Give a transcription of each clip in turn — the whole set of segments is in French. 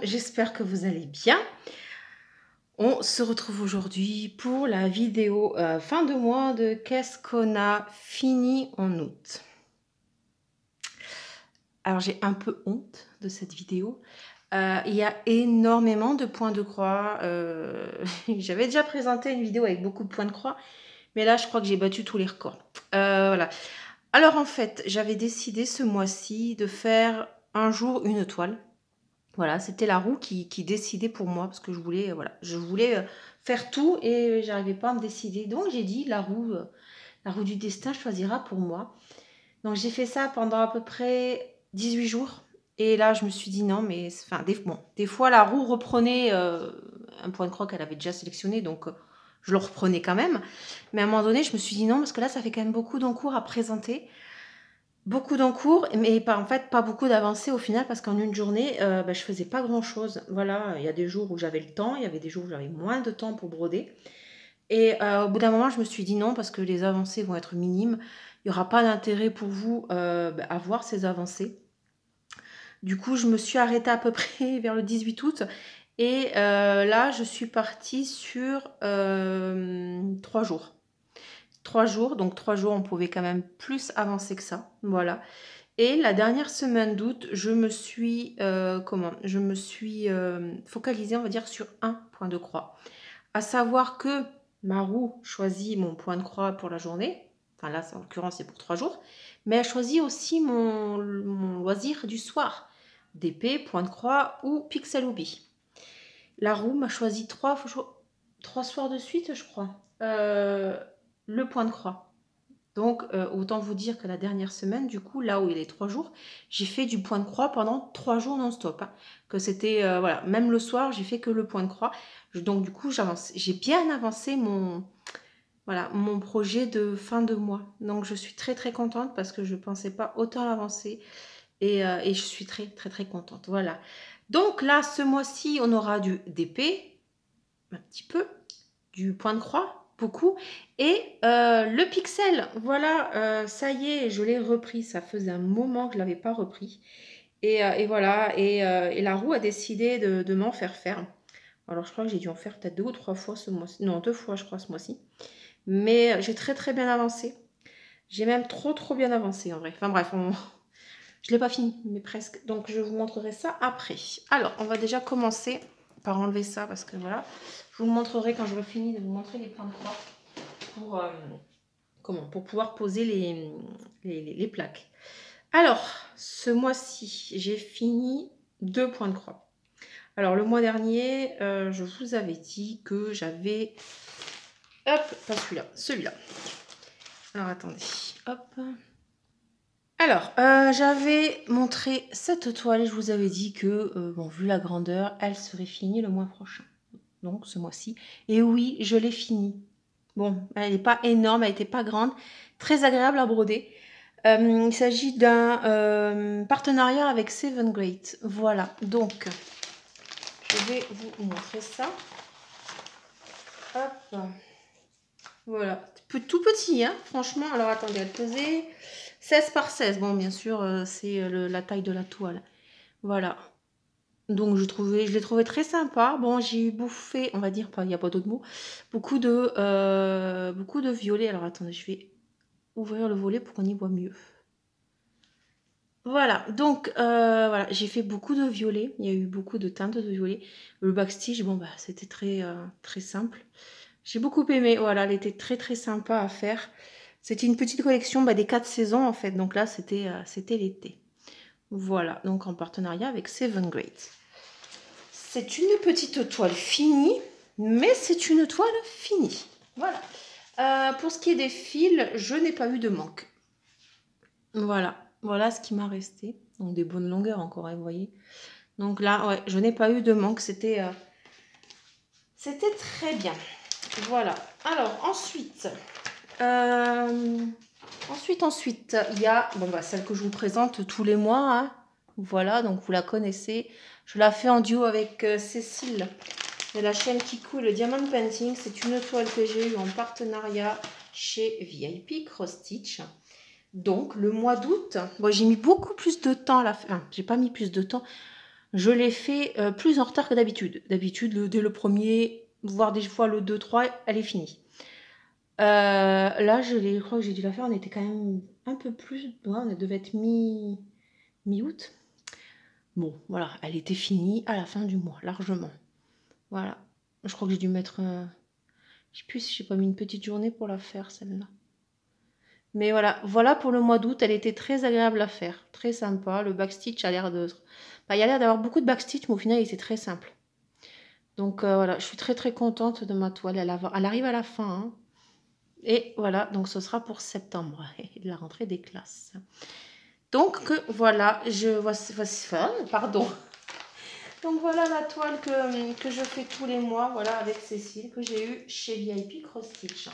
j'espère que vous allez bien. On se retrouve aujourd'hui pour la vidéo fin de mois de qu'est-ce qu'on a fini en août. Alors j'ai un peu honte de cette vidéo. Il y a énormément de points de croix. J'avais déjà présenté une vidéo avec beaucoup de points de croix, mais là je crois que j'ai battu tous les records. Voilà. Alors en fait, j'avais décidé ce mois-ci de faire un jour une toile. Voilà, c'était la roue qui décidait pour moi parce que je voulais, voilà, je voulais faire tout et j'arrivais pas à me décider. Donc j'ai dit la roue du destin choisira pour moi. Donc j'ai fait ça pendant à peu près 18 jours. Et là, je me suis dit non, mais enfin, des fois la roue reprenait un point de croix qu'elle avait déjà sélectionné, donc je le reprenais quand même. Mais à un moment donné, je me suis dit non, parce que là, ça fait quand même beaucoup d'encours à présenter. Beaucoup d'encours, mais en fait pas beaucoup d'avancées au final parce qu'en une journée, je faisais pas grand-chose. Voilà, il y a des jours où j'avais le temps, il y avait des jours où j'avais moins de temps pour broder. Et au bout d'un moment, je me suis dit non parce que les avancées vont être minimes. Il n'y aura pas d'intérêt pour vous à voir ces avancées. Du coup, je me suis arrêtée à peu près vers le 18 août. Et là, je suis partie sur 3 jours. 3 jours, donc 3 jours, on pouvait quand même plus avancer que ça. Voilà. Et la dernière semaine d'août, je me suis, focalisée, on va dire, sur un point de croix. À savoir que ma roue choisit mon point de croix pour la journée. Enfin là, en l'occurrence, c'est pour 3 jours. Mais elle choisit aussi mon loisir du soir. D'épée, point de croix ou pixel hobby. La roue m'a choisi 3 soirs de suite, je crois. Le point de croix. Donc, autant vous dire que la dernière semaine, du coup, là où il est 3 jours, j'ai fait du point de croix pendant 3 jours non-stop. Hein. Que c'était, voilà, même le soir, j'ai fait que le point de croix. Donc, du coup, j'ai bien avancé mon projet de fin de mois. Donc, je suis très, très contente parce que je ne pensais pas autant avancer. Et je suis très, très, très contente. Voilà. Donc, là, ce mois-ci, on aura du DP, un petit peu, du point de croix, beaucoup, et le pixel, voilà, ça y est, je l'ai repris, ça faisait un moment que je ne l'avais pas repris, et voilà, et la roue a décidé de m'en faire. Alors je crois que j'ai dû en faire peut-être 2 ou 3 fois ce mois-ci, non 2 fois je crois ce mois-ci, mais j'ai très très bien avancé, j'ai même trop bien avancé en vrai, enfin bref, je ne l'ai pas fini, mais presque, donc je vous montrerai ça après. Alors on va déjà commencer par enlever ça parce que voilà, je vous montrerai quand j'aurai fini de vous montrer les points de croix pour pouvoir poser les plaques. Alors, ce mois-ci, j'ai fini 2 points de croix. Alors, le mois dernier, je vous avais dit que j'avais... Hop, pas celui-là, celui-là. Alors, attendez, hop. Alors, j'avais montré cette toile et je vous avais dit que, bon, vu la grandeur, elle serait finie le mois prochain. Donc, ce mois-ci. Et oui, je l'ai finie. Bon, elle n'est pas énorme, elle n'était pas grande. Très agréable à broder. Il s'agit d'un partenariat avec Seven Great. Voilà, donc, je vais vous montrer ça. Hop. Voilà, tout petit, hein, franchement. Alors, attendez, elle faisait 16 par 16. Bon, bien sûr, c'est la taille de la toile. Voilà. Donc, je l'ai trouvé très sympa. Bon, j'ai bouffé, on va dire, il n'y a pas d'autre mot, beaucoup de violet. Alors, attendez, je vais ouvrir le volet pour qu'on y voit mieux. Voilà, donc voilà, j'ai fait beaucoup de violet. Il y a eu beaucoup de teintes de violet. Le backstitch, bon, bah, c'était très simple. J'ai beaucoup aimé, voilà, elle était très sympa à faire. C'était une petite collection des 4 saisons en fait. Donc là, c'était l'été. Voilà, donc en partenariat avec Seven Great. C'est une petite toile finie, mais c'est une toile finie. Voilà. Pour ce qui est des fils, je n'ai pas eu de manque. Voilà ce qui m'a resté. Donc des bonnes longueurs encore, hein, vous voyez. Donc là, ouais, je n'ai pas eu de manque. C'était très bien. Voilà. Alors ensuite, il y a celle que je vous présente tous les mois. Hein. Voilà, donc vous la connaissez. Je la fais en duo avec Cécile de la chaîne Kikou, le Diamond Painting. C'est une toile que j'ai eue en partenariat chez VIP Cross Stitch. Donc, le mois d'août, bon, j'ai mis beaucoup plus de temps à la fin. J'ai pas mis plus de temps. je l'ai fait plus en retard que d'habitude. D'habitude, dès le premier, voire des fois le 2-3, elle est finie. Là, je crois que j'ai dû la faire, on était quand même un peu plus, ouais, on devait être mi-août. Bon, voilà, elle était finie à la fin du mois, largement. Voilà, je crois que j'ai dû mettre, je sais plus si j'ai pas mis une petite journée pour la faire, celle-là. Mais voilà pour le mois d'août, elle était très agréable à faire, très sympa. Le backstitch a l'air de... Bah, il y a l'air d'avoir beaucoup de backstitch, mais au final, il était très simple. Donc voilà, je suis très très contente de ma toile. Elle arrive à la fin, hein. Et voilà, donc ce sera pour septembre, la rentrée des classes. Donc voilà, pardon. Donc voilà la toile que je fais tous les mois, voilà, avec Cécile, que j'ai eue chez VIP Cross Stitch.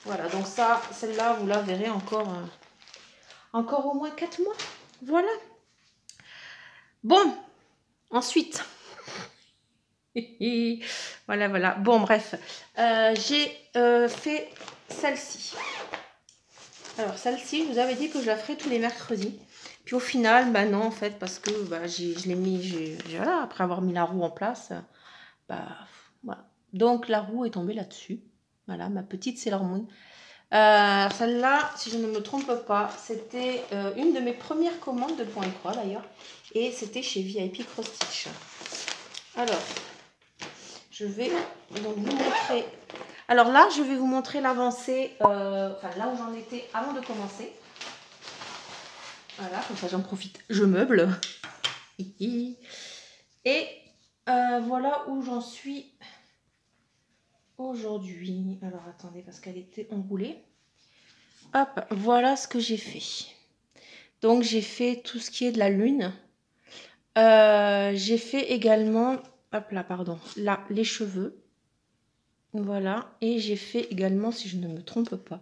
Voilà, donc ça, celle-là, vous la verrez encore au moins 4 mois. Voilà. Bon, ensuite. Voilà. Bon, bref. J'ai fait celle-ci. Alors, celle-ci, je vous avais dit que je la ferais tous les mercredis. Puis au final, bah non, en fait, parce que bah, je l'ai mis, voilà, après avoir mis la roue en place, bah, voilà. Donc, la roue est tombée là-dessus. Voilà, ma petite Sailor Moon. Celle-là, si je ne me trompe pas, c'était une de mes premières commandes de Point et Croix d'ailleurs. Et c'était chez VIP Cross Stitch. Alors, je vais donc vous montrer. Alors là, je vais vous montrer l'avancée, enfin là où j'en étais avant de commencer. Voilà, comme ça j'en profite, je meuble. Et voilà où j'en suis aujourd'hui. Alors attendez, parce qu'elle était enroulée. Hop, voilà ce que j'ai fait. Donc j'ai fait tout ce qui est de la lune. J'ai fait également, hop là, pardon, là, les cheveux. Voilà, et j'ai fait également, si je ne me trompe pas,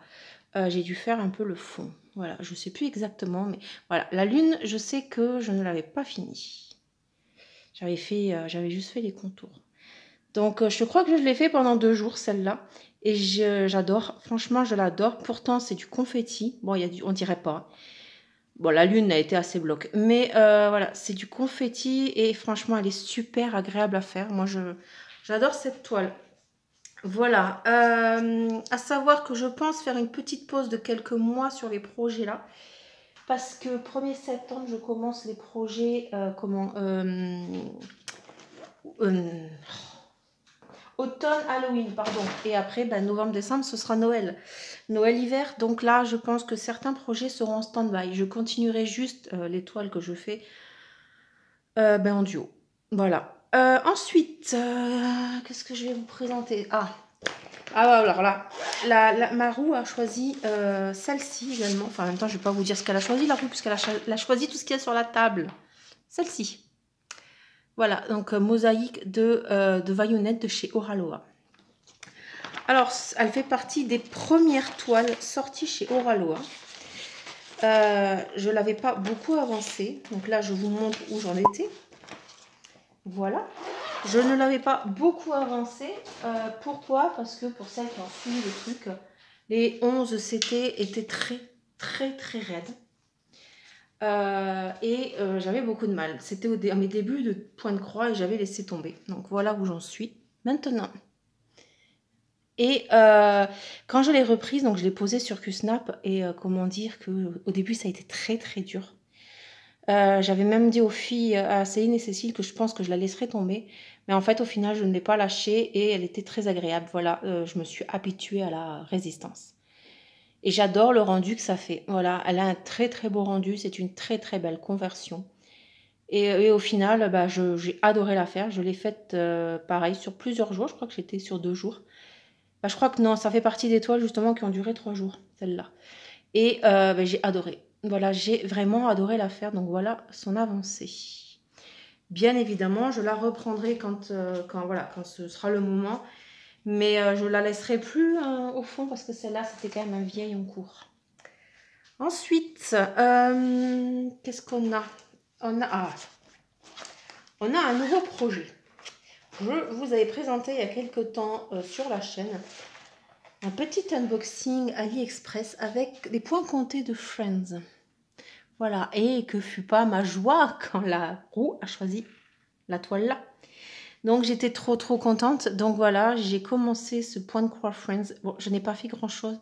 j'ai dû faire un peu le fond. Voilà, je ne sais plus exactement, mais voilà, la lune, je sais que je ne l'avais pas finie. J'avais juste fait les contours. Donc, je crois que je l'ai fait pendant 2 jours, celle-là. Et j'adore, franchement, je l'adore. Pourtant, c'est du confetti. Bon, on dirait pas. Bon, la lune a été assez bloque. Mais voilà, c'est du confetti et franchement, elle est super agréable à faire. Moi, j'adore cette toile. Voilà. À savoir que je pense faire une petite pause de quelques mois sur les projets là. Parce que 1er septembre, je commence les projets, automne, Halloween, pardon. Et après, ben, novembre, décembre, ce sera Noël. Noël-hiver. Donc là, je pense que certains projets seront en stand-by. Je continuerai juste les toiles que je fais ben, en duo. Voilà. Ensuite, qu'est-ce que je vais vous présenter? Alors là, ma roue a choisi celle-ci également. Enfin, en même temps, je ne vais pas vous dire ce qu'elle a choisi, la roue, puisqu'elle a choisi tout ce qu'il y a sur la table. Celle-ci. Voilà, donc mosaïque de Vaillonnette de chez Oraloa. Alors, elle fait partie des premières toiles sorties chez Oraloa. Je ne l'avais pas beaucoup avancée. Donc là, je vous montre où j'en étais. Voilà. Je ne l'avais pas beaucoup avancée. Pourquoi? Parce que pour celles qui ont suivi le truc, les 11 CT étaient très, très, très raides. J'avais beaucoup de mal. C'était à mes débuts de point de croix et j'avais laissé tomber. Donc voilà où j'en suis maintenant. Et quand je l'ai reprise, donc je l'ai posée sur QSnap et comment dire que au début ça a été très très dur. J'avais même dit aux filles, à Céline et Cécile, que je pense que je la laisserais tomber. Mais en fait, au final, je ne l'ai pas lâchée et elle était très agréable. Voilà, je me suis habituée à la résistance. Et j'adore le rendu que ça fait. Voilà, elle a un très très beau rendu. C'est une très très belle conversion. Et au final, bah, j'ai adoré la faire. Je l'ai faite pareil sur plusieurs jours. Je crois que j'étais sur 2 jours. Bah, je crois que non, ça fait partie des toiles justement qui ont duré 3 jours, celle-là. Et bah, j'ai adoré. Voilà, j'ai vraiment adoré la faire. Donc voilà son avancée. Bien évidemment, je la reprendrai quand ce sera le moment. Mais je la laisserai plus au fond parce que celle-là, c'était quand même un vieil en cours. Ensuite, qu'est-ce qu'on a? On a un nouveau projet. Je vous avais présenté il y a quelques temps sur la chaîne un petit unboxing AliExpress avec les points comptés de Friends. Voilà, et que fut pas ma joie quand la roue a choisi la toile là. Donc j'étais trop contente. Donc voilà, j'ai commencé ce point de croix Friends. Bon, je n'ai pas fait grand chose.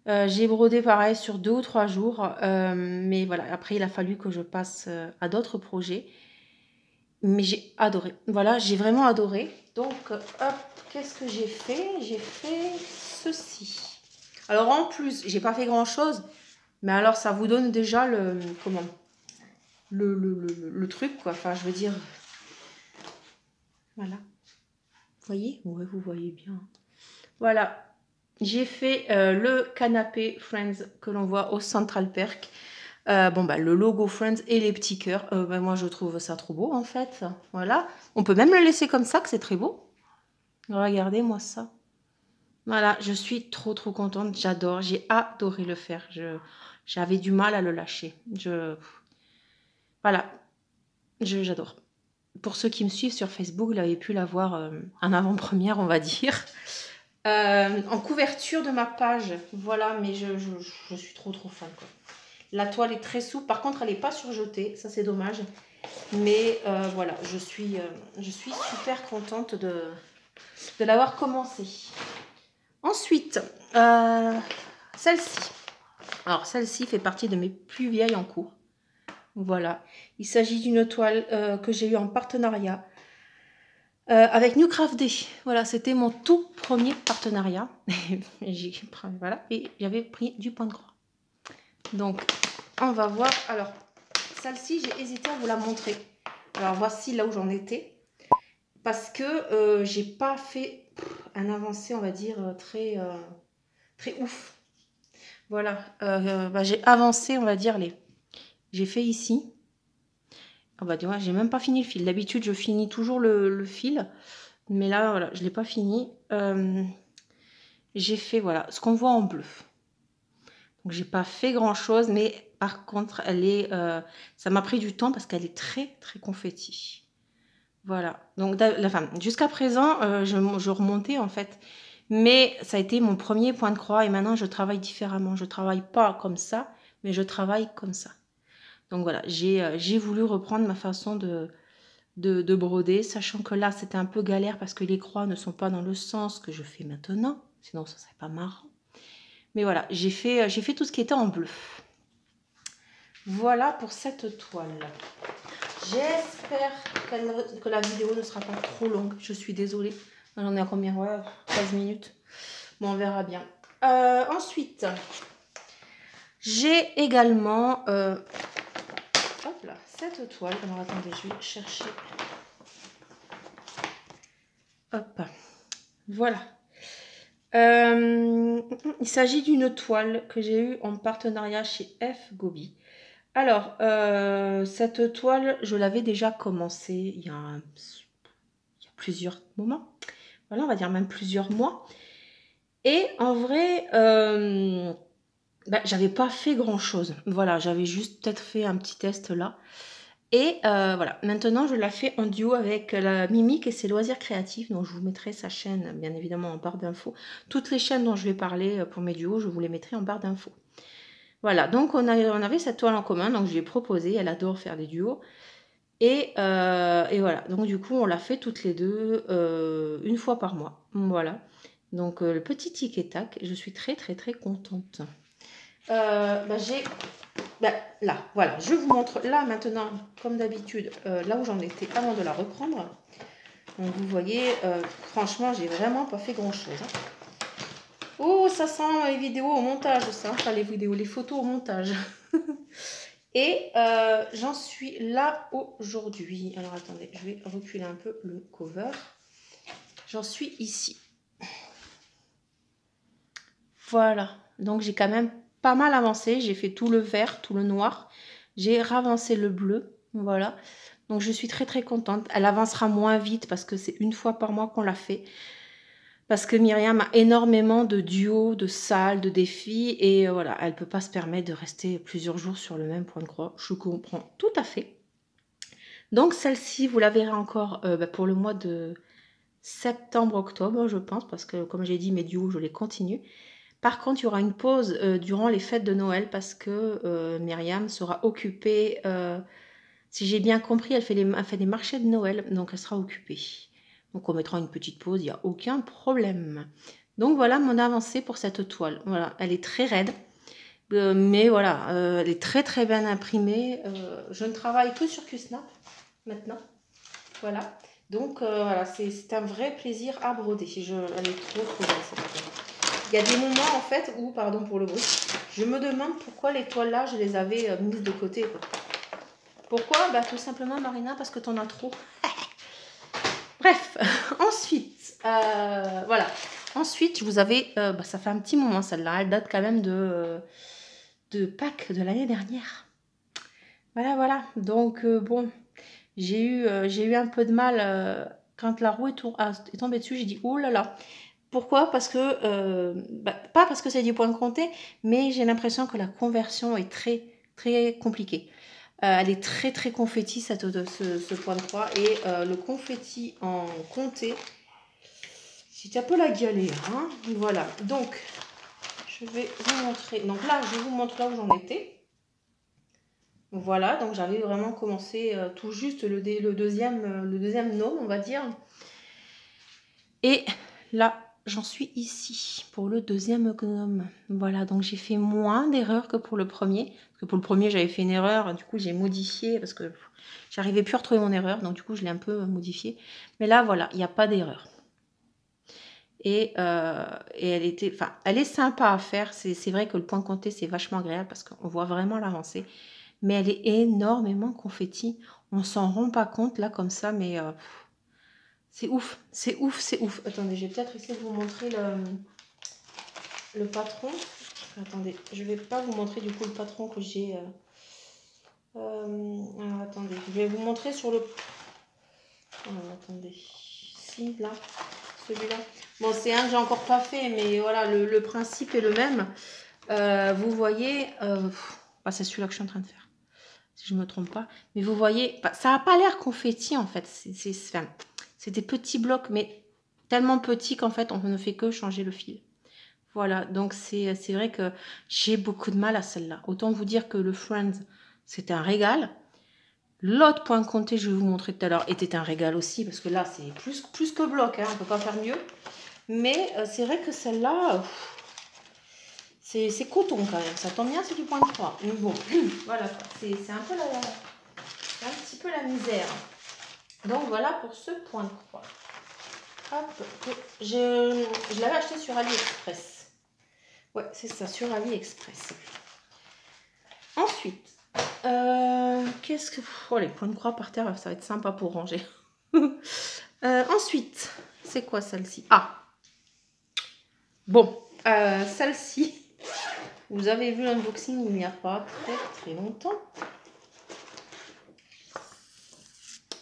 J'ai brodé pareil sur 2 ou 3 jours. Mais voilà, après il a fallu que je passe à d'autres projets. Mais j'ai adoré. Voilà, j'ai vraiment adoré. Donc hop, qu'est-ce que j'ai fait? J'ai fait ceci. Alors en plus, j'ai pas fait grand chose. Mais alors ça vous donne déjà le... Comment? Le truc quoi. Enfin je veux dire... Voilà. Vous voyez? Ouais, vous voyez bien. Voilà. J'ai fait le canapé Friends que l'on voit au Central Perk. Bon, bah, le logo Friends et les petits cœurs. Bah, moi, je trouve ça trop beau, en fait. Voilà. On peut même le laisser comme ça, que c'est très beau. Regardez-moi ça. Voilà, je suis trop contente. J'adore. J'ai adoré le faire. J'avais du mal à le lâcher. Voilà. J'adore. Pour ceux qui me suivent sur Facebook, vous avez pu l'avoir en avant-première, on va dire. En couverture de ma page. Voilà, mais je suis trop fan, quoi. La toile est très souple. Par contre, elle n'est pas surjetée. Ça, c'est dommage. Mais voilà, je suis super contente de l'avoir commencé. Ensuite, celle-ci. Alors, celle-ci fait partie de mes plus vieilles en cours. Voilà. Il s'agit d'une toile que j'ai eue en partenariat avec New Craft Day. Voilà, c'était mon tout premier partenariat. Voilà, et j'avais pris du point de croix. Donc, on va voir. Alors, celle-ci, j'ai hésité à vous la montrer. Alors, voici là où j'en étais. Parce que j'ai pas fait un avancé, on va dire, très ouf. Voilà. Bah, j'ai avancé, on va dire, j'ai fait ici. Ah bah, tu vois, j'ai même pas fini le fil. D'habitude, je finis toujours le fil. Mais là, voilà, je l'ai pas fini. J'ai fait, voilà, ce qu'on voit en bleu. Donc, j'ai pas fait grand-chose, mais par contre, elle est, ça m'a pris du temps parce qu'elle est très confetti. Voilà. Donc, jusqu'à présent, je remontais, en fait. Mais ça a été mon premier point de croix et maintenant, je travaille différemment. Je travaille pas comme ça, mais je travaille comme ça. Donc, voilà, j'ai voulu reprendre ma façon de broder, sachant que là, c'était un peu galère parce que les croix ne sont pas dans le sens que je fais maintenant. Sinon, ça serait pas marrant. Mais voilà, j'ai fait tout ce qui était en bleu. Voilà pour cette toile. J'espère que la vidéo ne sera pas trop longue. Je suis désolée. J'en ai à combien? Ouais, 13 minutes. Bon, on verra bien. Ensuite, j'ai également... hop là, cette toile. Alors, attendez, je vais chercher. Hop. Voilà. Il s'agit d'une toile que j'ai eue en partenariat chez F. Gobi. Alors, cette toile, je l'avais déjà commencée il y a plusieurs moments. Voilà, on va dire même plusieurs mois. Et en vrai, j'avais pas fait grand-chose. Voilà, j'avais juste peut-être fait un petit test là. Et voilà, maintenant je la fais en duo avec la Mimique et ses loisirs créatifs. Donc je vous mettrai sa chaîne, bien évidemment, en barre d'infos. Toutes les chaînes dont je vais parler pour mes duos, je vous les mettrai en barre d'infos. Voilà, donc on avait cette toile en commun, donc je lui ai proposé, elle adore faire des duos. Et voilà, donc du coup on l'a fait toutes les deux une fois par mois. Voilà, donc le petit tic et tac, je suis très contente. Là, voilà, je vous montre là maintenant, comme d'habitude, là où j'en étais avant de la reprendre. Donc vous voyez, franchement, j'ai vraiment pas fait grand chose. Oh, ça sent les vidéos au montage, ça. Enfin, les photos au montage. Et j'en suis là aujourd'hui. Alors, attendez, je vais reculer un peu le cover. J'en suis ici. Voilà. Donc, j'ai quand même pas mal avancé. J'ai fait tout le vert, tout le noir. J'ai ravancé le bleu. Voilà. Donc, je suis très contente. Elle avancera moins vite parce que c'est une fois par mois qu'on l'a fait. Parce que Myriam a énormément de duos, de salles, de défis. Et voilà, elle ne peut pas se permettre de rester plusieurs jours sur le même point de croix. Je comprends tout à fait. Donc celle-ci, vous la verrez encore pour le mois de septembre-octobre, je pense. Parce que comme j'ai dit, mes duos, je les continue. Par contre, il y aura une pause durant les fêtes de Noël parce que Myriam sera occupée. Si j'ai bien compris, elle fait des marchés de Noël, donc elle sera occupée. Donc on mettra une petite pause, il n'y a aucun problème. Donc voilà mon avancée pour cette toile. Voilà, elle est très raide. Mais voilà, elle est très très bien imprimée. Je ne travaille que sur QSnap maintenant. Voilà. Donc voilà, c'est un vrai plaisir à broder. Elle est trop trop belle cette toile. Il y a des moments en fait où, pardon pour le bruit, je me demande pourquoi les toiles là, je les avais mises de côté. Quoi. Pourquoi? Bah tout simplement Marina, parce que t'en as trop. Bref, ensuite, voilà. Ensuite, je vous avais, ça fait un petit moment celle-là, elle date quand même de Pâques de l'année dernière. Voilà, voilà. Donc bon, j'ai eu un peu de mal quand la roue est tombée dessus. J'ai dit oh là là. Pourquoi? Parce que pas parce que c'est du point compté, mais j'ai l'impression que la conversion est très très compliquée. Elle est très très confetti ce point de croix et le confetti en comté, c'est un peu la galère. Hein, voilà. Donc je vais vous montrer. Donc là, je vous montre là où j'en étais. Voilà, donc j'avais vraiment commencé tout juste le deuxième gnome, on va dire. Et là, j'en suis ici pour le deuxième gnome. Voilà, donc j'ai fait moins d'erreurs que pour le premier. Parce que pour le premier, j'avais fait une erreur, du coup j'ai modifié parce que j'arrivais plus à retrouver mon erreur. Donc du coup, je l'ai un peu modifié. Mais là, voilà, il n'y a pas d'erreur. Et elle est sympa à faire. C'est vrai que le point compté, c'est vachement agréable parce qu'on voit vraiment l'avancée. Mais elle est énormément confetti. On s'en rend pas compte là comme ça, mais c'est ouf, c'est ouf, c'est ouf. Attendez, je vais peut-être essayer de vous montrer le patron. Attendez, je vais pas vous montrer du coup le patron que j'ai. Alors attendez, je vais vous montrer sur le. Attendez, si là, celui-là. Bon, c'est un que j'ai encore pas fait, mais voilà, le principe est le même. Vous voyez, c'est celui-là que je suis en train de faire. Si je me trompe pas, mais vous voyez, ça n'a pas l'air confetti en fait. C'est des petits blocs, mais tellement petits qu'en fait, on ne fait que changer le fil. Voilà, donc c'est vrai que j'ai beaucoup de mal à celle-là. Autant vous dire que le Friends, c'était un régal. L'autre point compté, je vais vous montrer tout à l'heure, était un régal aussi, parce que là, c'est plus que bloc, hein, on ne peut pas faire mieux. Mais c'est vrai que celle-là, c'est coton quand même. Ça tombe bien, c'est du point de croix. Mais bon, voilà, c'est un peu un petit peu la misère. Donc voilà pour ce point de croix. Hop, je l'avais acheté sur AliExpress. Ouais, c'est ça, sur AliExpress. Ensuite, qu'est-ce que... Oh, les points de croix par terre, ça va être sympa pour ranger. Ensuite, c'est quoi celle-ci? Ah, bon, celle-ci, vous avez vu l'unboxing il n'y a pas très très longtemps.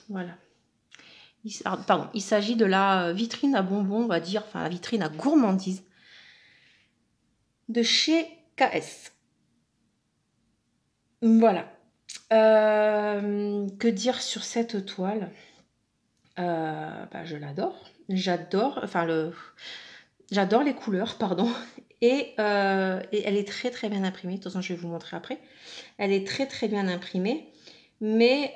Voilà. Il s'agit de la vitrine à bonbons, on va dire, enfin la vitrine à gourmandise de chez KS. Voilà. Que dire sur cette toile? Je l'adore. J'adore les couleurs, pardon. Et elle est très très bien imprimée. De toute façon, je vais vous montrer après. Elle est très très bien imprimée. Mais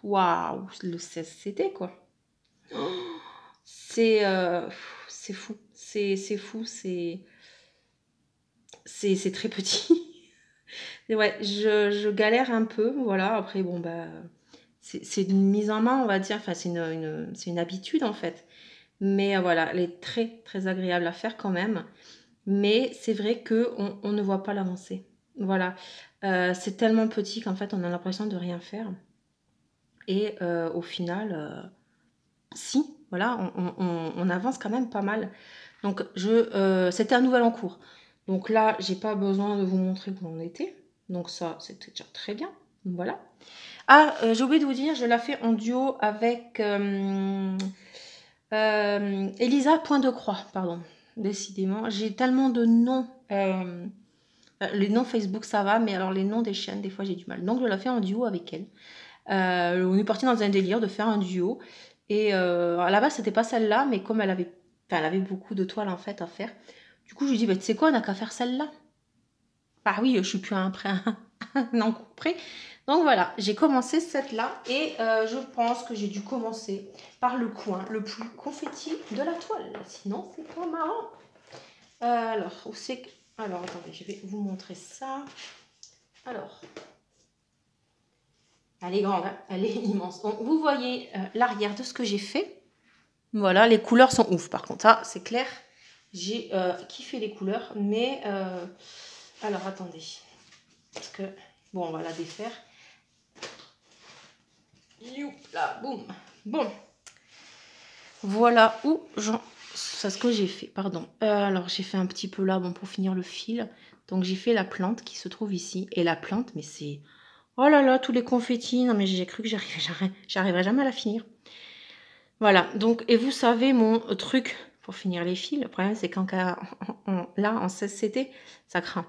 waouh, le 16 CD quoi. C'est fou. C'est fou. C'est très petit. Et ouais, je galère un peu. Voilà. Après, bon, c'est une mise en main, on va dire. Enfin, c'est une habitude en fait. Mais voilà, elle est très très agréable à faire quand même. Mais c'est vrai qu'on ne voit pas l'avancée. Voilà. C'est tellement petit qu'en fait, on a l'impression de rien faire. Et au final, si, voilà, on avance quand même pas mal. Donc, c'était un nouvel en cours. Donc là, j'ai pas besoin de vous montrer où on était. Donc ça, c'était déjà très bien. Voilà. Ah, j'ai oublié de vous dire, je l'ai fait en duo avec Elisa Point de Croix, pardon. Décidément, j'ai tellement de noms. Les noms Facebook, ça va, mais alors les noms des chaînes, des fois, j'ai du mal. Donc, je l'ai fait en duo avec elle. On est parti dans un délire de faire un duo. Et à la base, c'était pas celle-là, mais comme elle avait Enfin, elle avait beaucoup de toiles en fait à faire. Du coup, je lui dis, bah, tu sais quoi, on n'a qu'à faire celle-là. Bah oui, je suis plus à un an près. Donc voilà, j'ai commencé cette là et je pense que j'ai dû commencer par le coin le plus confetti de la toile. Sinon, c'est pas marrant. Alors, où c'est que... Alors, attendez, je vais vous montrer ça. Alors, elle est grande, hein, elle est immense. Donc, vous voyez l'arrière de ce que j'ai fait. Voilà, les couleurs sont ouf par contre, ça c'est clair. J'ai kiffé les couleurs, mais... alors, attendez. Parce que... Bon, on va la défaire. Là, boum. Bon. Voilà où j'en... C'est ce que j'ai fait, pardon. Alors, j'ai fait un petit peu là, bon, pour finir le fil. Donc, j'ai fait la plante qui se trouve ici. Et la plante, mais c'est... Oh là là, tous les confettis. Non, mais j'ai cru que j'arriverais jamais à la finir. Voilà. Donc, et vous savez, mon truc pour finir les fils, le problème, c'est qu'en là, en 16CT, ça craint.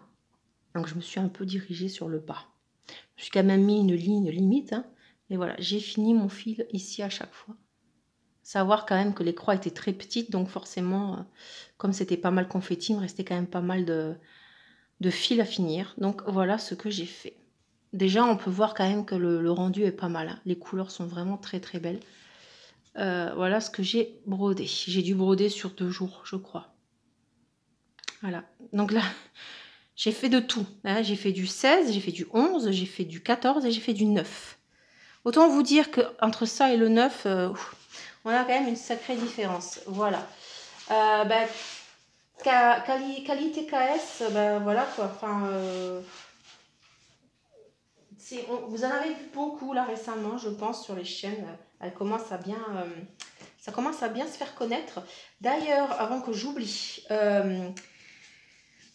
Donc, je me suis un peu dirigée sur le bas. Je suis quand même mis une ligne limite. Hein. Et voilà, j'ai fini mon fil ici à chaque fois. Savoir quand même que les croix étaient très petites, donc forcément, comme c'était pas mal confetti, il me restait quand même pas mal de fil à finir. Donc voilà ce que j'ai fait. Déjà, on peut voir quand même que le rendu est pas mal. Hein. Les couleurs sont vraiment très très belles. Voilà ce que j'ai brodé. J'ai dû broder sur 2 jours, je crois. Voilà. Donc là, j'ai fait de tout. Hein. J'ai fait du 16, j'ai fait du 11, j'ai fait du 14 et j'ai fait du 9. Autant vous dire qu'entre ça et le 9, on a quand même une sacrée différence. Voilà. Ben, qualité KS, ben voilà quoi. Enfin, vous en avez vu beaucoup là récemment, je pense, sur les chaînes. Elle commence à bien, ça commence à bien se faire connaître. D'ailleurs, avant que j'oublie,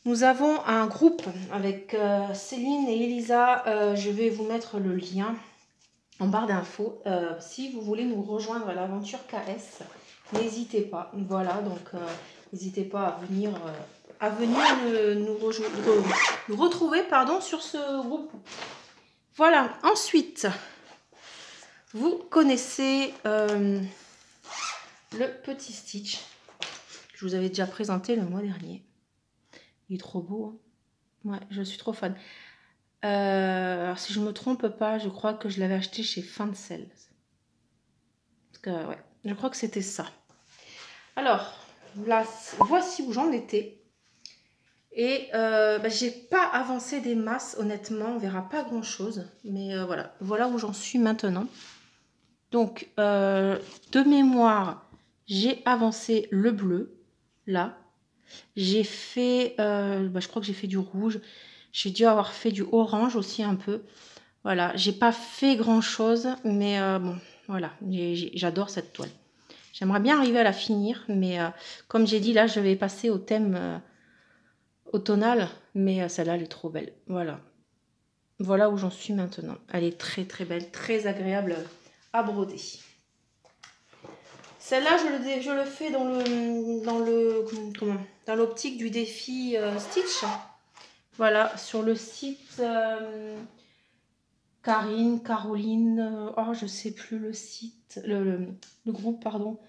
nous avons un groupe avec Céline et Elisa. Je vais vous mettre le lien en barre d'infos. Si vous voulez nous rejoindre à l'aventure KS, n'hésitez pas. Voilà, donc n'hésitez pas à venir nous retrouver pardon, sur ce groupe. Voilà, ensuite, vous connaissez le petit Stitch que je vous avais déjà présenté le mois dernier. Il est trop beau. Hein. Ouais, je suis trop fan. Alors, si je ne me trompe pas, je crois que je l'avais acheté chez Fancel. Parce que, ouais, je crois que c'était ça. Alors, là, voici où j'en étais. Et j'ai pas avancé des masses, honnêtement. On verra pas grand-chose. Mais voilà où j'en suis maintenant. Donc, de mémoire, j'ai avancé le bleu, là. J'ai fait, je crois que j'ai fait du rouge. J'ai dû avoir fait du orange aussi un peu. Voilà, j'ai pas fait grand-chose, mais bon, voilà, j'adore cette toile. J'aimerais bien arriver à la finir, mais comme j'ai dit, là, je vais passer au thème automnal, mais celle-là, elle est trop belle. Voilà. Voilà où j'en suis maintenant. Elle est très, très belle, très agréable à broder. Celle-là, je le fais dans l'optique du défi Stitch. Voilà, sur le site Caroline, oh je sais plus le site, le groupe, pardon.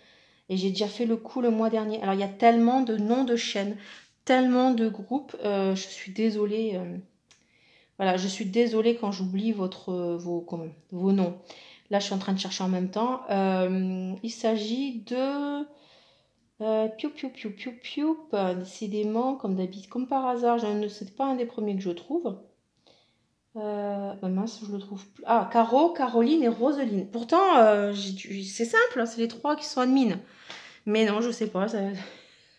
Et j'ai déjà fait le coup le mois dernier. Alors il y a tellement de noms de chaînes, tellement de groupes, je suis désolée. Voilà, je suis désolée quand j'oublie vos noms. Là, je suis en train de chercher en même temps. Il s'agit de Piou, décidément, comme d'habitude, comme par hasard, c'est pas un des premiers que je trouve. Mince, je le trouve plus. Ah, Caro, Caroline et Roseline. Pourtant, c'est simple, hein, c'est les 3 qui sont admins. Mais non, je sais pas,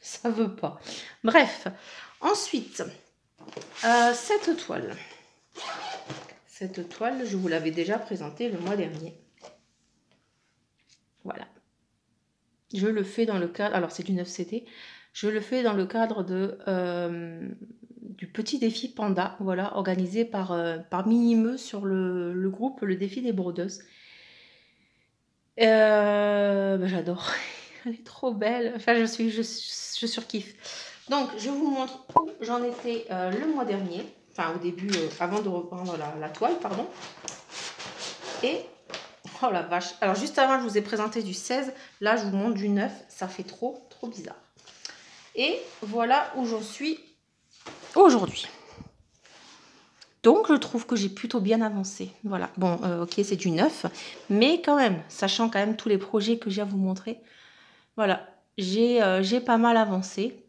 ça veut pas. Bref, ensuite, cette toile. Cette toile, je vous l'avais déjà présentée le mois dernier. Voilà. Je le fais dans le cadre, alors c'est du 9CT, je le fais dans le cadre du petit défi Panda, voilà, organisé par Minimeux sur le groupe Le Défi des Brodeuses. J'adore, elle est trop belle, enfin je surkiffe. Donc je vous montre où j'en étais le mois dernier, enfin au début, avant de reprendre la toile, pardon. Et oh la vache. Alors juste avant, je vous ai présenté du 16. Là, je vous montre du 9. Ça fait trop bizarre. Et voilà où j'en suis aujourd'hui. Donc, je trouve que j'ai plutôt bien avancé. Voilà. Bon, ok, c'est du neuf. Mais quand même, sachant quand même tous les projets que j'ai à vous montrer. Voilà. J'ai pas mal avancé.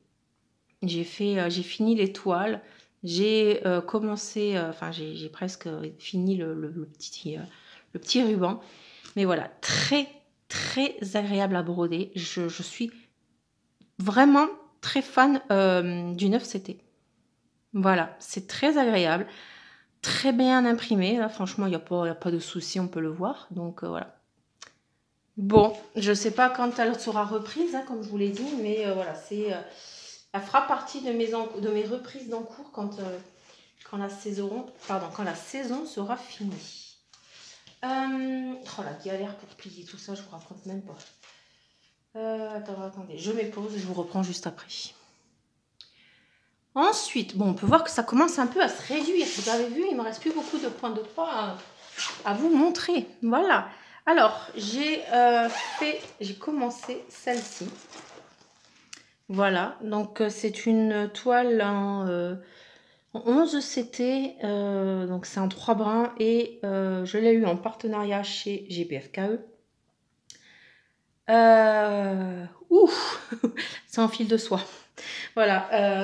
J'ai fini les toiles. J'ai commencé... Enfin, j'ai presque fini le petit ruban. Mais voilà, très, très agréable à broder. Je suis vraiment très fan du 9CT. Voilà, c'est très agréable. Très bien imprimé, là franchement il n'y a pas de souci, on peut le voir, donc voilà. Bon, je sais pas quand elle sera reprise, hein, comme je vous l'ai dit, mais voilà, elle fera partie de mes reprises d'encours quand la saison sera finie. Oh la galère pour plier tout ça, je vous raconte même pas. Attendez, je mets pause et je vous reprends juste après. Ensuite, bon, on peut voir que ça commence un peu à se réduire. Vous avez vu, il ne me reste plus beaucoup de points de croix à vous montrer. Voilà. Alors, j'ai commencé celle-ci. Voilà. Donc, c'est une toile en 11 CT. Donc, c'est en 3 brins. Et je l'ai eu en partenariat chez GPFKE. Ouf, c'est en fil de soie. Voilà.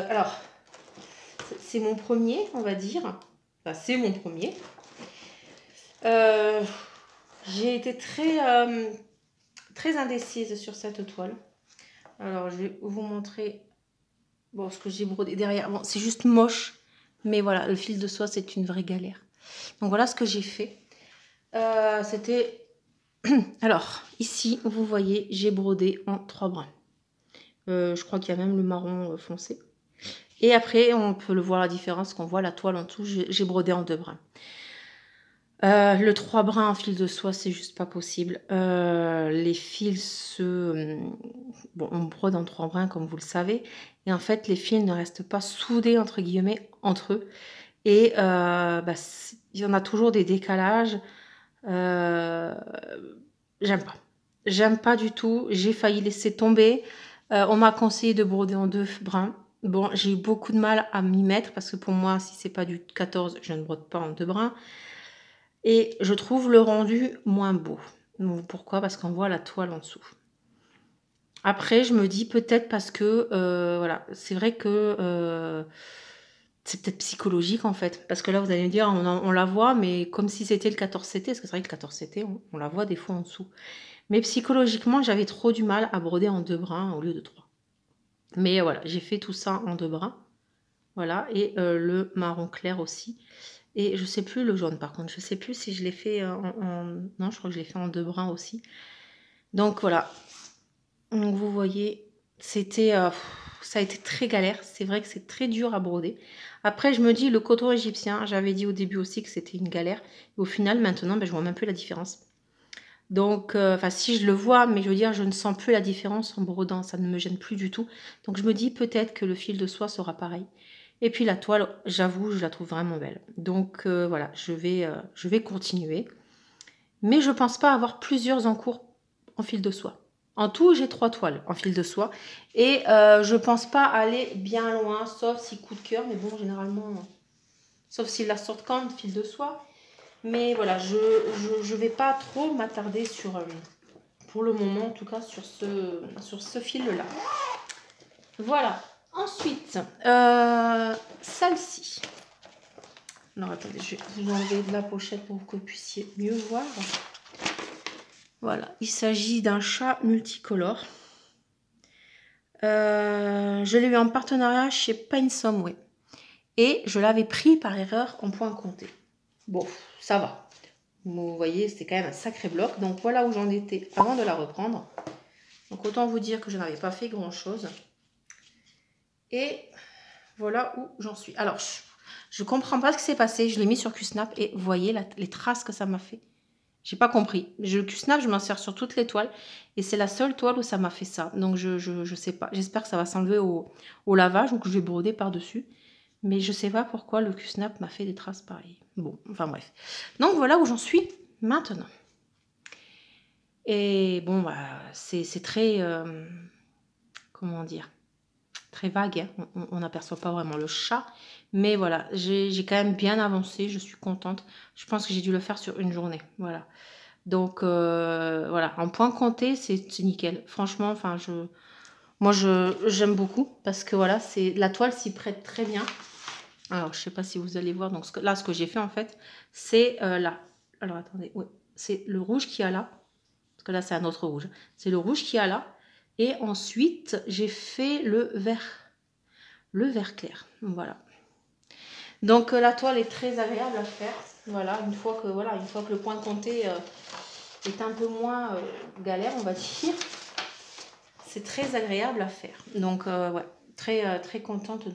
Alors... c'est mon premier, on va dire. Enfin, c'est mon premier. J'ai été très indécise sur cette toile. Alors, je vais vous montrer bon, ce que j'ai brodé derrière. Bon, c'est juste moche. Mais voilà, le fil de soie, c'est une vraie galère. Donc, voilà ce que j'ai fait. C'était... Alors, ici, vous voyez, j'ai brodé en 3 brins. Je crois qu'il y a même le marron foncé. Et après, on peut le voir la différence, qu'on voit la toile en dessous, j'ai brodé en 2 brins. Le 3 brins en fil de soie, c'est juste pas possible. Les fils bon, on brode en 3 brins, comme vous le savez. Et en fait, les fils ne restent pas soudés, entre guillemets, entre eux. Et il y en a toujours des décalages. J'aime pas. J'aime pas du tout. J'ai failli laisser tomber. On m'a conseillé de broder en 2 brins. Bon, j'ai eu beaucoup de mal à m'y mettre parce que pour moi, si c'est pas du 14, je ne brode pas en 2 brins. Et je trouve le rendu moins beau. Pourquoi? Parce qu'on voit la toile en dessous. Après, je me dis peut-être parce que, voilà, c'est vrai que c'est peut-être psychologique en fait. Parce que là, vous allez me dire, on la voit, mais comme si c'était le 14CT. Parce que c'est vrai que le 14CT, on la voit des fois en dessous. Mais psychologiquement, j'avais trop du mal à broder en 2 brins au lieu de 3. Mais voilà, j'ai fait tout ça en 2 brins. Voilà, et le marron clair aussi. Et je sais plus le jaune par contre, je sais plus si je l'ai fait non, je crois que je l'ai fait en 2 brins aussi. Donc voilà. Donc vous voyez, c'était ça a été très galère. C'est vrai que c'est très dur à broder. Après, je me dis, le coton égyptien, j'avais dit au début aussi que c'était une galère. Et au final, maintenant, je vois même plus la différence. Donc, enfin, si je le vois, mais je veux dire, je ne sens plus la différence en brodant. Ça ne me gêne plus du tout. Donc, je me dis peut-être que le fil de soie sera pareil. Et puis la toile, j'avoue, je la trouve vraiment belle. Donc voilà, je vais continuer. Mais je ne pense pas avoir plusieurs en cours en fil de soie. En tout, j'ai 3 toiles en fil de soie. Et je ne pense pas aller bien loin, sauf si coup de cœur. Mais bon, généralement, sauf s'ils la sortent quand, fil de soie. Mais voilà, je ne vais pas trop m'attarder sur, pour le moment en tout cas, sur ce fil-là. Voilà. Ensuite, celle-ci. Alors attendez, je vais vous enlever de la pochette pour que vous puissiez mieux voir. Voilà, il s'agit d'un chat multicolore. Je l'ai eu en partenariat chez Paint Someway. Et je l'avais pris par erreur en point compté. Bon, ça va. Vous voyez, c'est quand même un sacré bloc. Donc voilà où j'en étais avant de la reprendre. Donc autant vous dire que je n'avais pas fait grand-chose. Et voilà où j'en suis. Alors, je comprends pas ce qui s'est passé. Je l'ai mis sur QSnap et vous voyez les traces que ça m'a fait. J'ai pas compris. Le QSnap, je m'en sers sur toutes les toiles. Et c'est la seule toile où ça m'a fait ça. Donc, je sais pas. J'espère que ça va s'enlever au lavage ou que je vais broder par-dessus. Mais je sais pas pourquoi le QSnap m'a fait des traces pareilles. Bon, enfin bref. Donc, voilà où j'en suis maintenant. Et bon, bah, c'est très... comment dire? très vague, hein. On n'aperçoit pas vraiment le chat. Mais voilà, j'ai quand même bien avancé, je suis contente. Je pense que j'ai dû le faire sur une journée, voilà. Donc voilà, en point compté, c'est nickel. Franchement, enfin, j'aime beaucoup parce que voilà, la toile s'y prête très bien. Alors, je sais pas si vous allez voir. Donc là, ce que j'ai fait en fait, c'est là. Alors attendez, oui, c'est le rouge qu'il y a là. Parce que là, c'est un autre rouge. C'est le rouge qu'il y a là. Et ensuite, j'ai fait le vert clair. Voilà. Donc la toile est très agréable à faire. Voilà, une fois que le point compté est un peu moins galère, on va dire, c'est très agréable à faire. Donc ouais, très contente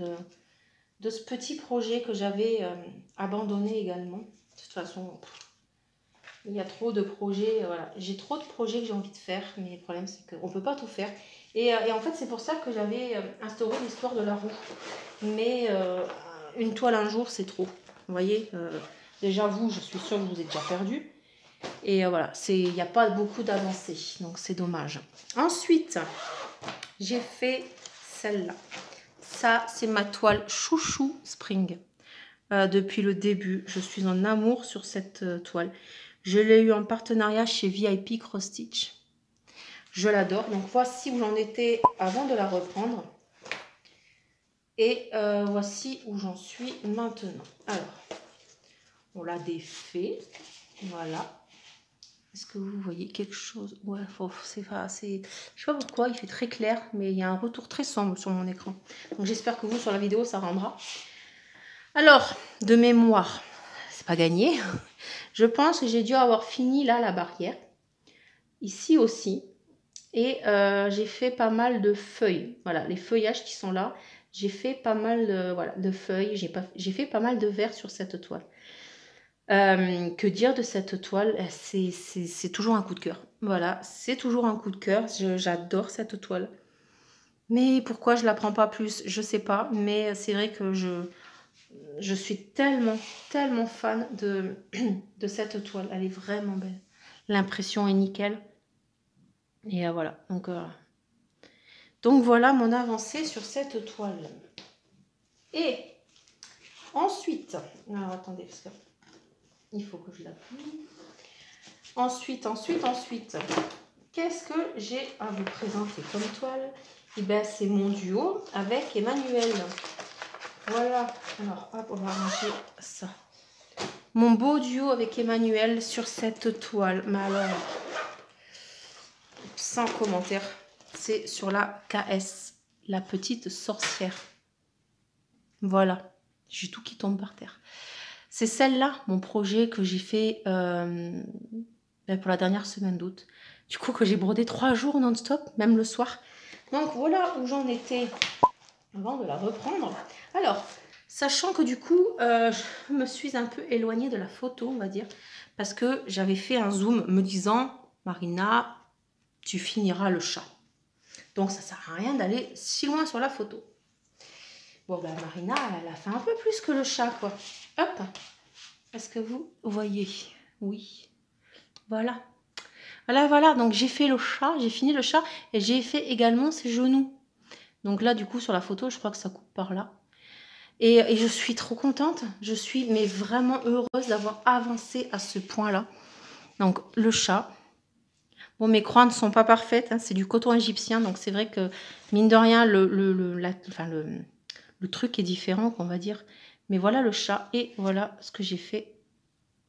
de ce petit projet que j'avais abandonné également. De toute façon, il y a trop de projets. Voilà, j'ai trop de projets que j'ai envie de faire, mais le problème c'est qu'on ne peut pas tout faire. Et en fait, c'est pour ça que j'avais instauré l'histoire de la roue. Mais une toile un jour, c'est trop. Vous voyez, déjà vous, je suis sûre que vous êtes déjà perdu. Et voilà, il n'y a pas beaucoup d'avancée, donc c'est dommage. Ensuite, j'ai fait celle-là. Ça, c'est ma toile Chouchou Spring. Depuis le début, je suis en amour sur cette toile. Je l'ai eu en partenariat chez VIP Cross Stitch. Je l'adore. Donc voici où j'en étais avant de la reprendre. Et voici où j'en suis maintenant. Alors, on l'a défait. Voilà. Est-ce que vous voyez quelque chose? Ouais, c'est pas assez. Je sais pas pourquoi, il fait très clair, mais il y a un retour très sombre sur mon écran. Donc j'espère que vous, sur la vidéo, ça rendra. Alors, de mémoire, c'est pas gagné. Je pense que j'ai dû avoir fini là la barrière. Ici aussi. Et j'ai fait pas mal de feuilles. Voilà, les feuillages qui sont là. J'ai fait pas mal de feuilles. J'ai fait pas mal de verre sur cette toile. Que dire de cette toile? C'est toujours un coup de cœur. Voilà, c'est toujours un coup de cœur. J'adore cette toile. Mais pourquoi je la prends pas plus? Je sais pas. Mais c'est vrai que je suis tellement fan de cette toile. Elle est vraiment belle. L'impression est nickel. Et voilà. Donc voilà mon avancée sur cette toile. Et ensuite, alors attendez, parce que il faut que je l'appuie. Ensuite, qu'est-ce que j'ai à vous présenter comme toile? Et bien, c'est mon duo avec Emmanuel. Voilà. Alors, hop, on va ranger ça. Mon beau duo avec Emmanuel sur cette toile. Mais alors, sans commentaire, c'est sur la KS, la petite sorcière. Voilà. J'ai tout qui tombe par terre. C'est celle-là, mon projet que j'ai fait pour la dernière semaine d'août. Du coup, que j'ai brodé 3 jours non-stop, même le soir. Donc, voilà où j'en étais avant de la reprendre. Alors, sachant que du coup, je me suis un peu éloignée de la photo, on va dire, parce que j'avais fait un zoom me disant, Marina, tu finiras le chat. Donc, ça sert à rien d'aller si loin sur la photo. Bon, ben, Marina, elle a fait un peu plus que le chat, quoi. Hop. Est-ce que vous voyez? Oui. Voilà. Voilà. Donc, j'ai fait le chat, j'ai fini le chat et j'ai fait également ses genoux. Donc là, du coup, sur la photo, je crois que ça coupe par là. Et je suis trop contente. Je suis mais vraiment heureuse d'avoir avancé à ce point-là. Donc, le chat. Bon, mes croix ne sont pas parfaites. Hein, c'est du coton égyptien. Donc, c'est vrai que, mine de rien, le truc est différent, qu'on va dire. Mais voilà le chat. Et voilà ce que j'ai fait.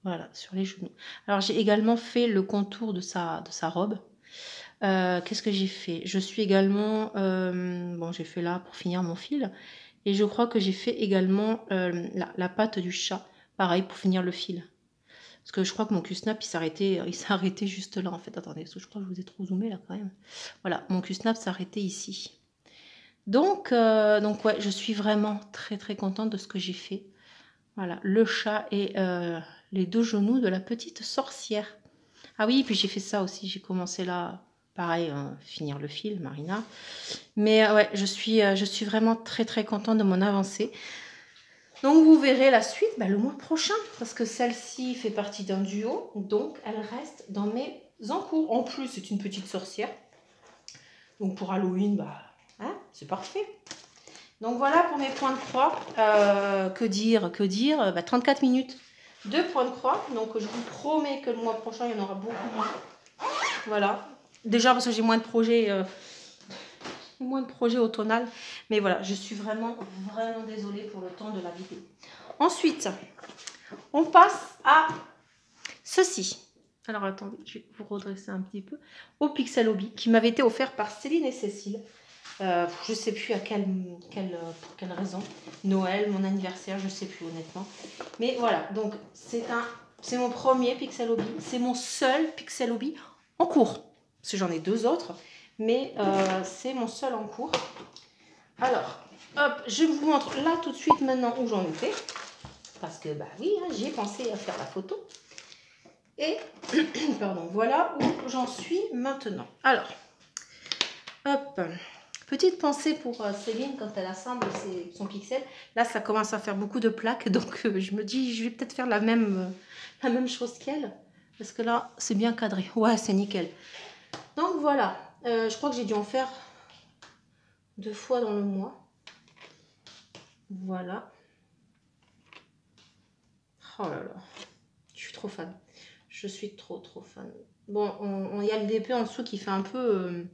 Voilà, sur les genoux. Alors, j'ai également fait le contour de sa robe. Qu'est-ce que j'ai fait? Je suis également... bon, j'ai fait là pour finir mon fil. Et je crois que j'ai fait également la patte du chat. Pareil, pour finir le fil. Parce que je crois que mon Q-snap, il s'est arrêté juste là, en fait. Attendez, parce que je crois que je vous ai trop zoomé, là, quand même. Voilà, mon Q-snap s'est arrêté ici. Donc ouais, je suis vraiment très contente de ce que j'ai fait. Voilà, le chat et les 2 genoux de la petite sorcière. Ah oui, puis j'ai fait ça aussi. J'ai commencé là, pareil, finir le fil, Marina. Mais ouais, je suis vraiment très contente de mon avancée. Donc vous verrez la suite le mois prochain, parce que celle-ci fait partie d'un duo, donc elle reste dans mes encours. En plus, c'est une petite sorcière. Donc pour Halloween, hein, c'est parfait. Donc voilà pour mes points de croix. Que dire, 34 minutes de points de croix. Donc je vous promets que le mois prochain, il y en aura beaucoup moins. Voilà. Déjà parce que j'ai moins de projets au tonal. Mais voilà, je suis vraiment désolée pour le temps de la vidéo. Ensuite, on passe à ceci. Alors attendez, je vais vous redresser un petit peu. Au Pixel Hobby, qui m'avait été offert par Céline et Cécile. Je ne sais plus pour quelle raison. Noël, mon anniversaire, je ne sais plus honnêtement. Mais voilà, donc c'est mon premier Pixel Hobby. C'est mon seul Pixel Hobby en cours. Parce que j'en ai 2 autres. Mais c'est mon seul en cours. Alors, hop, je vous montre là tout de suite maintenant où j'en étais. Parce que, bah oui, hein, j'y ai pensé à faire la photo. Et, pardon, voilà où j'en suis maintenant. Alors, hop, petite pensée pour Céline quand elle assemble son pixel. Là, ça commence à faire beaucoup de plaques. Donc, je me dis, je vais peut-être faire la même chose qu'elle. Parce que là, c'est bien cadré. Ouais, c'est nickel. Donc, voilà. Je crois que j'ai dû en faire 2 fois dans le mois. Voilà. Oh là là. Je suis trop fan. Je suis trop fan. Bon, il y a le DP en dessous qui fait un peu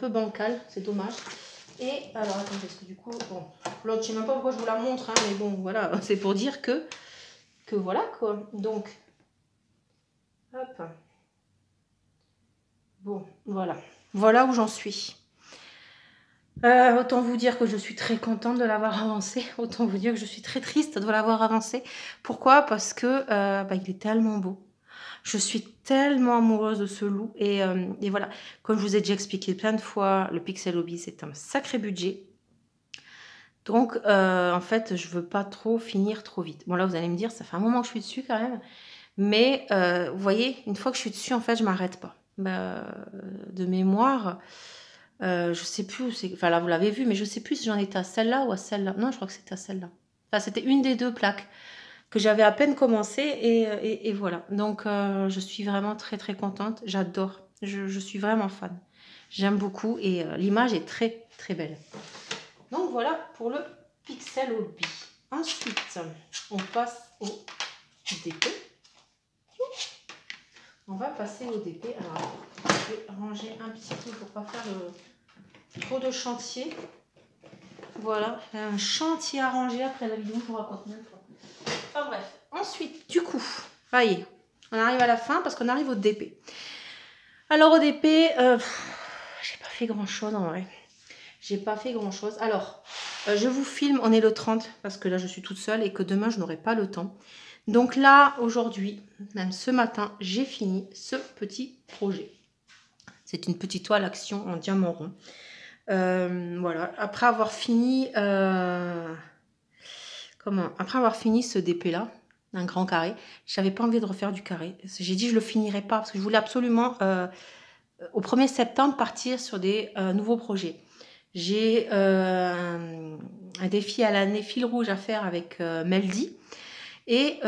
bancal. C'est dommage. Et alors, attendez, parce que du coup, bon, l'autre, je sais même pas pourquoi je vous la montre, hein, mais bon, voilà, c'est pour dire que voilà, quoi. Donc, hop. Bon, voilà. Voilà où j'en suis. Autant vous dire que je suis très contente de l'avoir avancé. Autant vous dire que je suis très triste de l'avoir avancé. Pourquoi? Parce que il est tellement beau. Je suis tellement amoureuse de ce loup. Et voilà, comme je vous ai déjà expliqué plein de fois, le Pixel Hobby, c'est un sacré budget. Donc, en fait, je veux pas trop finir trop vite. Bon, là, vous allez me dire, ça fait un moment que je suis dessus quand même. Mais, vous voyez, une fois que je suis dessus, en fait, je m'arrête pas. De mémoire, je sais plus où c'est. Enfin, là, vous l'avez vu, mais je sais plus si j'en étais à celle-là ou à celle-là. Non, je crois que c'était à celle-là. Enfin, c'était une des 2 plaques que j'avais à peine commencé. Et voilà. Donc, je suis vraiment très contente. J'adore. Je suis vraiment fan. J'aime beaucoup. Et l'image est très belle. Donc voilà pour le Pixel Hobby. Ensuite, on passe au DP. On va passer au DP. Alors, je vais ranger un petit peu pour pas faire trop de chantier. Voilà, un chantier à ranger après la vidéo, je vous raconte même pas. Enfin bref, ensuite, du coup, ça y est, on arrive à la fin parce qu'on arrive au DP. Alors au DP, j'ai pas fait grand chose en vrai. J'ai pas fait grand chose. Alors, je vous filme, on est le 30 parce que là je suis toute seule et que demain je n'aurai pas le temps. Donc là, aujourd'hui, même ce matin, j'ai fini ce petit projet. C'est une petite toile action en diamant rond. Voilà, après avoir fini ce DP là, un grand carré, j'avais pas envie de refaire du carré. J'ai dit je le finirai pas parce que je voulais absolument au 1er septembre partir sur des nouveaux projets. J'ai un défi à l'année fil rouge à faire avec Meldy. Et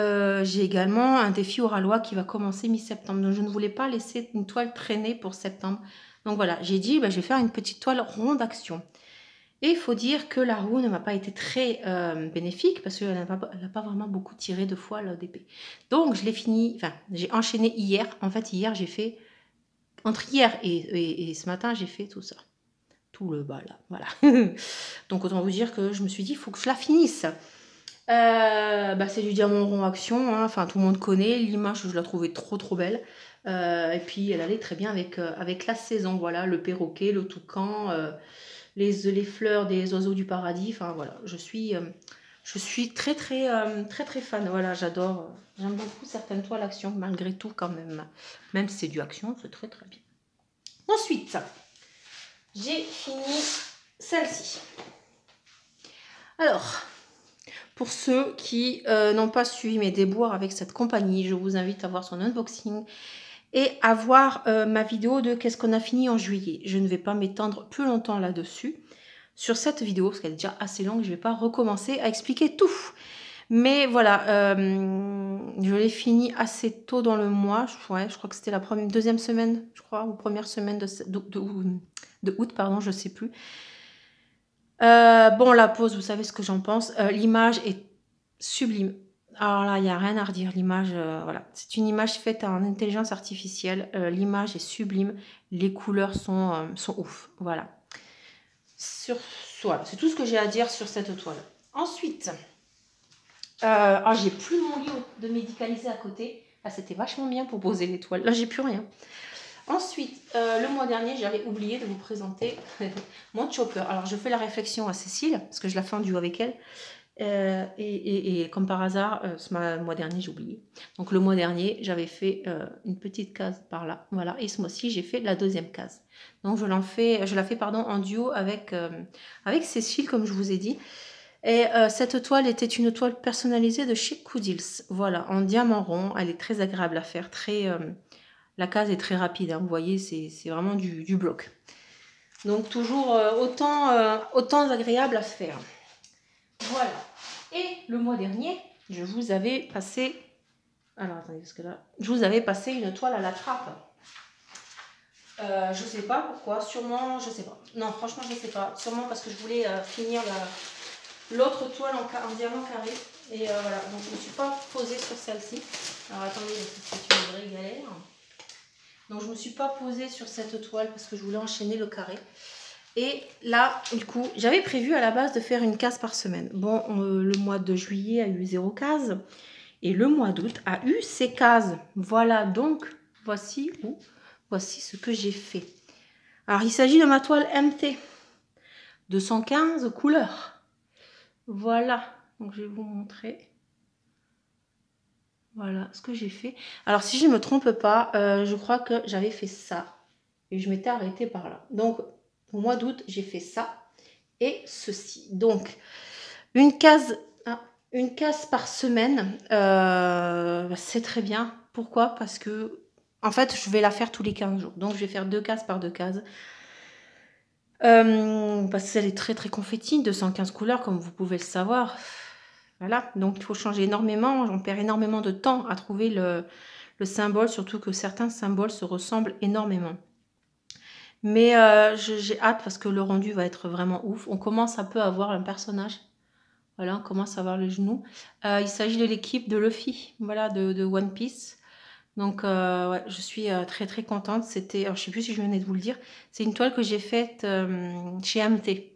j'ai également un défi oralois qui va commencer mi-septembre. Donc je ne voulais pas laisser une toile traîner pour septembre. Donc voilà, j'ai dit je vais faire une petite toile ronde action. Et il faut dire que la roue ne m'a pas été très bénéfique parce qu'elle n'a pas vraiment beaucoup tiré de fois l'ODP. Donc je l'ai fini, enfin j'ai enchaîné hier. En fait hier j'ai fait, entre hier et ce matin j'ai fait tout ça. Tout le bas là, voilà. Donc autant vous dire que je me suis dit il faut que je la finisse. C'est du diamant rond action, hein. Enfin tout le monde connaît, l'image je la trouvais trop belle. Et puis elle allait très bien avec la saison, voilà, le perroquet, le toucan, les fleurs des oiseaux du paradis. Enfin voilà, je suis très fan. Voilà, j'adore, j'aime beaucoup certaines toiles action malgré tout quand même si c'est du action, c'est très bien. Ensuite, j'ai fini celle-ci. Alors, pour ceux qui n'ont pas suivi mes déboires avec cette compagnie, je vous invite à voir son unboxing et à voir ma vidéo de qu'est-ce qu'on a fini en juillet. Je ne vais pas m'étendre plus longtemps là-dessus sur cette vidéo parce qu'elle est déjà assez longue. Je ne vais pas recommencer à expliquer tout. Mais voilà, je l'ai fini assez tôt dans le mois. Ouais, je crois que c'était la deuxième semaine, je crois, ou première semaine de août, pardon, je ne sais plus. Bon, la pose, vous savez ce que j'en pense. L'image est sublime. Alors là, il n'y a rien à redire. L'image, voilà. C'est une image faite en intelligence artificielle. L'image est sublime. Les couleurs sont ouf. Voilà. Voilà, c'est tout ce que j'ai à dire sur cette toile. Ensuite, j'ai plus mon lit de médicalisé à côté. Là, c'était vachement bien pour poser les toiles. Là, j'ai plus rien. Ensuite, le mois dernier, j'avais oublié de vous présenter mon chopper. Alors, je fais la réflexion à Cécile, parce que je la fais en duo avec elle. Et comme par hasard, ce mois dernier, j'ai oublié. Donc, le mois dernier, j'avais fait une petite case par là. Voilà. Et ce mois-ci, j'ai fait la deuxième case. Donc, je la fais en duo avec Cécile, comme je vous ai dit. Et cette toile était une toile personnalisée de chez Coudils. Voilà, en diamant rond. Elle est très agréable à faire. La case est très rapide. Hein, vous voyez, c'est vraiment du bloc. Donc, toujours autant agréable à faire. Voilà. Et le mois dernier, je vous avais passé... Alors, attendez, parce que là... Je vous avais passé une toile à la trappe. Je sais pas pourquoi. Sûrement, je sais pas. Non, franchement, je sais pas. Sûrement parce que je voulais finir l'autre toile en diamant carré. Et voilà. Donc, je ne me suis pas posée sur celle-ci. Alors, attendez, c'est une vraie galère. Donc, je ne me suis pas posée sur cette toile parce que je voulais enchaîner le carré. Et là, du coup, j'avais prévu à la base de faire une case par semaine. Bon, le mois de juillet a eu 0 case. Et le mois d'août a eu ses cases. Voilà, donc, voici ce que j'ai fait. Alors, il s'agit de ma toile MT. 215 couleurs. Voilà. Donc, je vais vous montrer. Voilà ce que j'ai fait. Alors, si je ne me trompe pas, je crois que j'avais fait ça. Et je m'étais arrêtée par là. Donc, au mois d'août, j'ai fait ça et ceci. Donc, une case par semaine, c'est très bien. Pourquoi? Parce que, en fait, je vais la faire tous les 15 jours. Donc, je vais faire 2 cases par 2 cases. Parce qu'elle est très, très confetti, 215 couleurs, comme vous pouvez le savoir. Voilà, donc il faut changer énormément. On perd énormément de temps à trouver le symbole, surtout que certains symboles se ressemblent énormément. Mais j'ai hâte parce que le rendu va être vraiment ouf. On commence un peu à voir un personnage. Voilà, on commence à voir le genou. Il s'agit de l'équipe de Luffy, voilà, de One Piece. Donc, ouais, je suis très très contente. C'était, alors, je ne sais plus si je venais de vous le dire, c'est une toile que j'ai faite chez MT.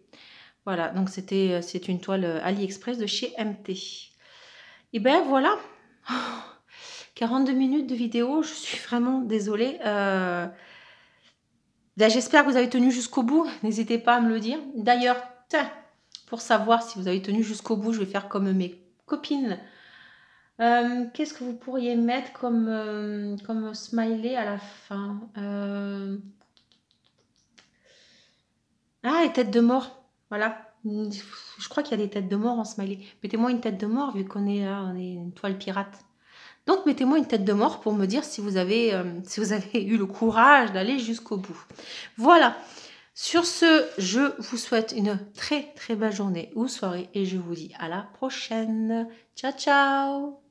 Voilà, donc c'est une toile AliExpress de chez MT. Et ben voilà, 42 minutes de vidéo, je suis vraiment désolée. J'espère que vous avez tenu jusqu'au bout. N'hésitez pas à me le dire. D'ailleurs, pour savoir si vous avez tenu jusqu'au bout, je vais faire comme mes copines. Qu'est-ce que vous pourriez mettre comme smiley à la fin? Ah, les têtes de mort. Voilà. Je crois qu'il y a des têtes de mort en smiley. Mettez-moi une tête de mort vu qu'on est là, on est une toile pirate. Donc, mettez-moi une tête de mort pour me dire si vous avez eu le courage d'aller jusqu'au bout. Voilà. Sur ce, je vous souhaite une très très belle journée ou soirée et je vous dis à la prochaine. Ciao, ciao!